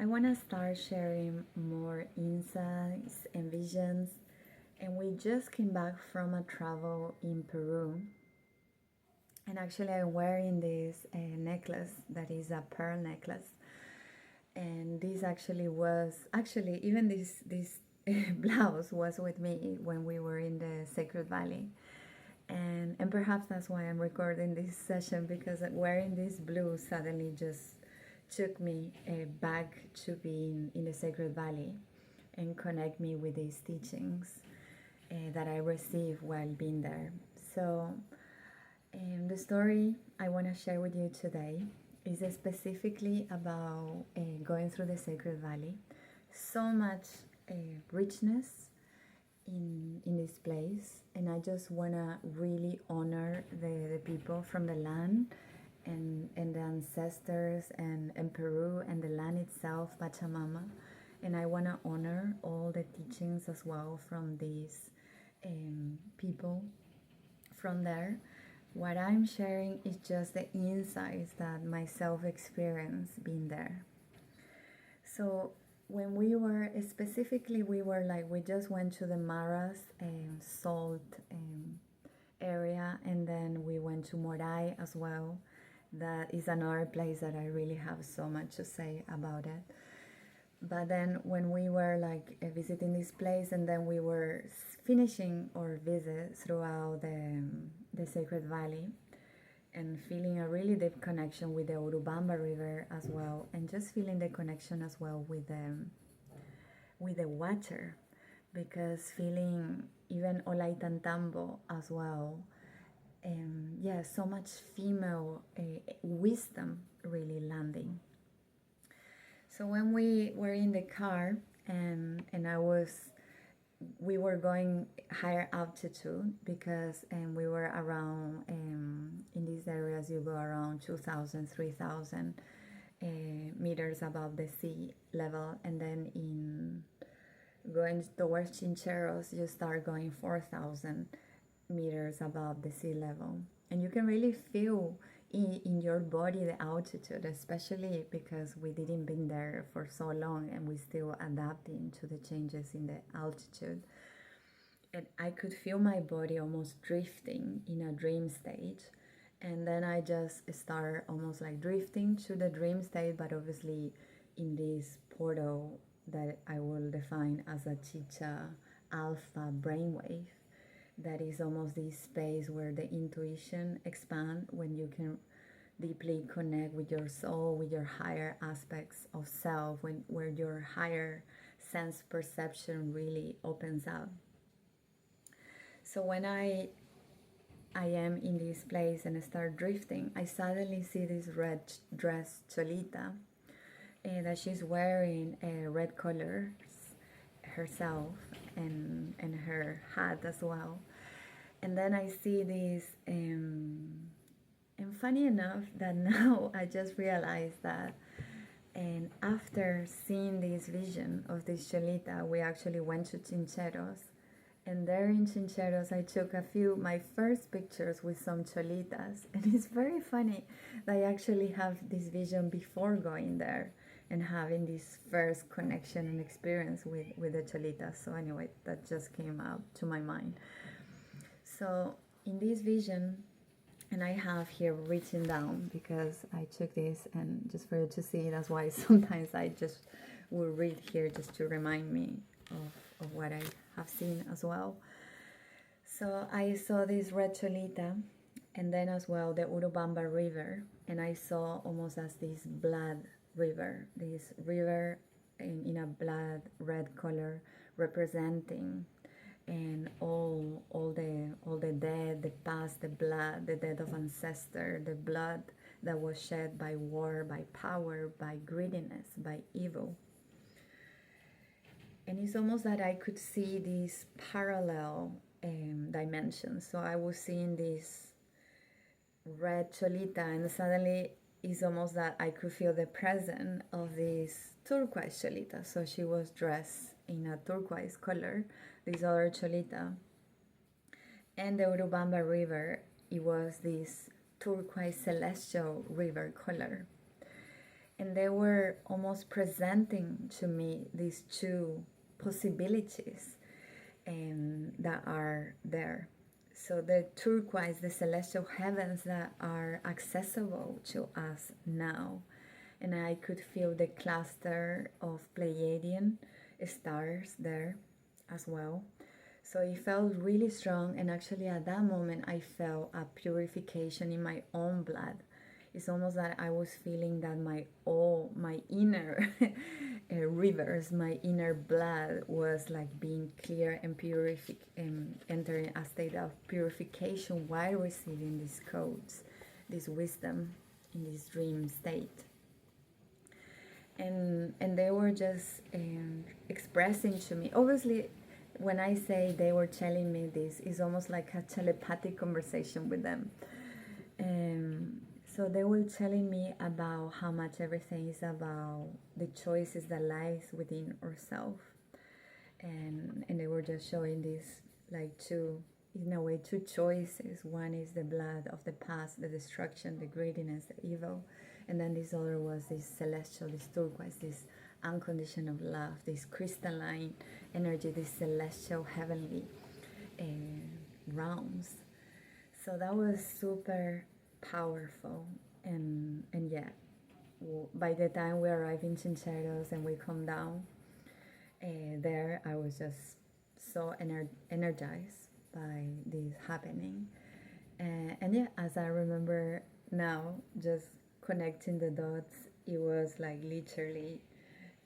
I want to start sharing more insights and visions. And we just came back from a travel in Peru. And actually, I'm wearing this necklace that is a pearl necklace. And this actually even this blouse was with me when we were in the Sacred Valley. And perhaps that's why I'm recording this session, because wearing this blue suddenly just took me back to being in the Sacred Valley and connect me with these teachings that I received while being there. So the story I want to share with you today is specifically about going through the Sacred Valley. So much richness in this place, and I just want to really honor the people from the land and the ancestors and Peru and the land itself, Pachamama. And I want to honor all the teachings as well from these people from there. What I'm sharing is just the insights that myself experienced being there. So when we were specifically, we just went to the Maras salt area, and then we went to Moray as well. That is another place that I really have so much to say about it. But then when we were visiting this place, and then we were finishing our visit throughout the Sacred Valley, and feeling a really deep connection with the Urubamba River as well, and just feeling the connection as well with the water, because feeling even Olaitantambo as well, and yeah, so much female wisdom really landing. So when we were in the car, and we were going higher altitude, because we were around in these areas you go around 2,000, 3,000 meters above the sea level, and then in going towards Chincheros you start going 4,000 meters above the sea level, and you can really feel in your body the altitude, especially because we didn't been there for so long and we still adapting to the changes in the altitude. And I could feel my body almost drifting in a dream state, and then I just start almost like drifting to the dream state, but obviously in this portal that I will define as a chicha alpha brainwave. That is almost this space where the intuition expand, when you can deeply connect with your soul, with your higher aspects of self, where your higher sense perception really opens up. So when I am in this place and I start drifting, I suddenly see this red dress Cholita, that she's wearing a red color herself, and her hat as well. And then I see this, and funny enough that now I just realized that, and after seeing this vision of this Cholita, we actually went to Chincheros, and there in Chincheros I took my first pictures with some Cholitas, and it's very funny that I actually have this vision before going there and having this first connection and experience with the Cholitas. So anyway, that just came up to my mind. So in this vision, and I have here written down, because I took this and just for you to see, that's why sometimes I just will read here just to remind me of what I have seen as well. So I saw this red Cholita, and then as well the Urubamba River, and I saw almost as this blood river, this river in a blood red color, representing and all the dead, the past, the blood, the death of ancestor, the blood that was shed by war, by power, by greediness, by evil. And it's almost that I could see these parallel dimensions. So I was seeing this red Cholita, and suddenly it's almost that I could feel the presence of this turquoise Cholita. So she was dressed in a turquoise color, this other Cholita. And the Urubamba River, it was this turquoise celestial river color. And they were almost presenting to me these two possibilities that are there. So the turquoise, the celestial heavens that are accessible to us now. And I could feel the cluster of Pleiadian stars there as well. So it felt really strong, and actually at that moment I felt a purification in my own blood. It's almost that I was feeling that my inner rivers, my inner blood was like being clear and entering a state of purification while receiving these codes, this wisdom in this dream state. And they were just expressing to me. Obviously, when I say they were telling me this, it's almost like a telepathic conversation with them. So they were telling me about how much everything is about the choices that lies within ourselves. And they were just showing this like two choices. One is the blood of the past, the destruction, the greediness, the evil. And then this other was this celestial, this turquoise, this unconditional love, this crystalline energy, this celestial, heavenly realms. So that was super powerful. And yeah, by the time we arrive in Chincheros and we come down there, I was just so energized by this happening. And yeah, as I remember now, just connecting the dots, it was like literally,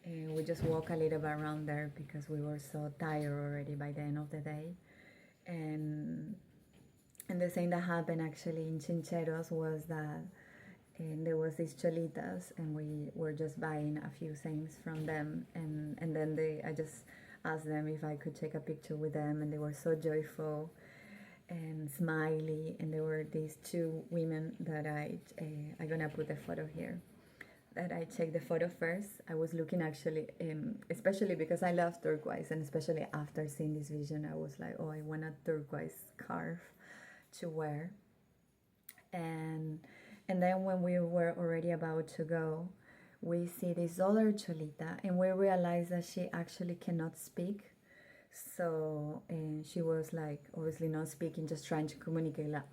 we just walk a little bit around there because we were so tired already by the end of the day. And the thing that happened actually in Chincheros was that there was these Cholitas, and we were just buying a few things from them, and then I just asked them if I could take a picture with them, and they were so joyful and smiley. And there were these two women that I'm gonna put the photo here, that I checked the photo first. I was looking actually, especially because I love turquoise, and especially after seeing this vision, I was like, oh, I want a turquoise scarf to wear. And then when we were already about to go, we see this other Cholita, and we realize that she actually cannot speak. So she was like obviously not speaking, just trying to communicate, like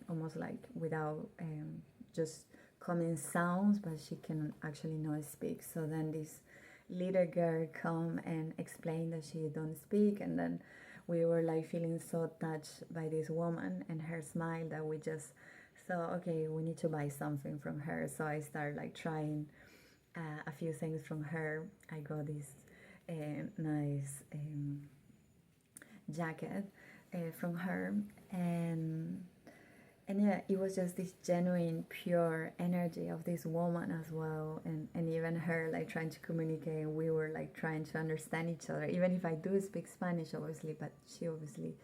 almost like without just coming sounds, but she can actually not speak. So then this little girl come and explain that she don't speak, and then we were like feeling so touched by this woman and her smile that we just thought, okay, we need to buy something from her. So I started like trying a few things from her. I got this nice jacket from her, and yeah, it was just this genuine pure energy of this woman as well, and even her like trying to communicate. We were like trying to understand each other, even if I do speak Spanish obviously, but she obviously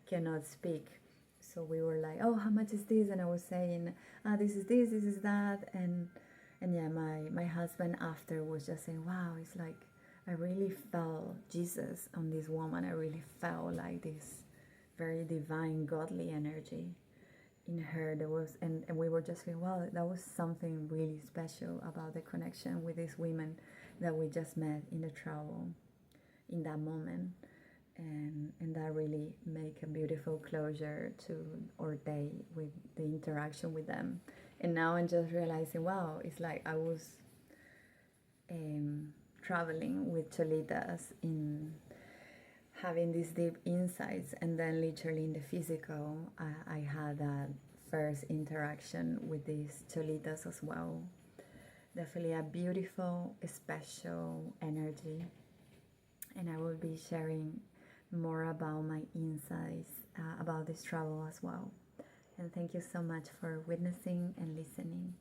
cannot speak. So we were like, oh, how much is this? And I was saying, this is this is that. And yeah, my husband after was just saying, wow, it's like I really felt Jesus on this woman. I really felt like this very divine godly energy in her. There was, and we were just feeling, wow, that was something really special about the connection with these women that we just met in the travel in that moment. And that really make a beautiful closure to our day with the interaction with them. And now I'm just realizing, wow, it's like I was traveling with Cholitas in having these deep insights, and then literally in the physical, I had that first interaction with these Cholitas as well. Definitely a beautiful, special energy, and I will be sharing more about my insights about this travel as well. And thank you so much for witnessing and listening.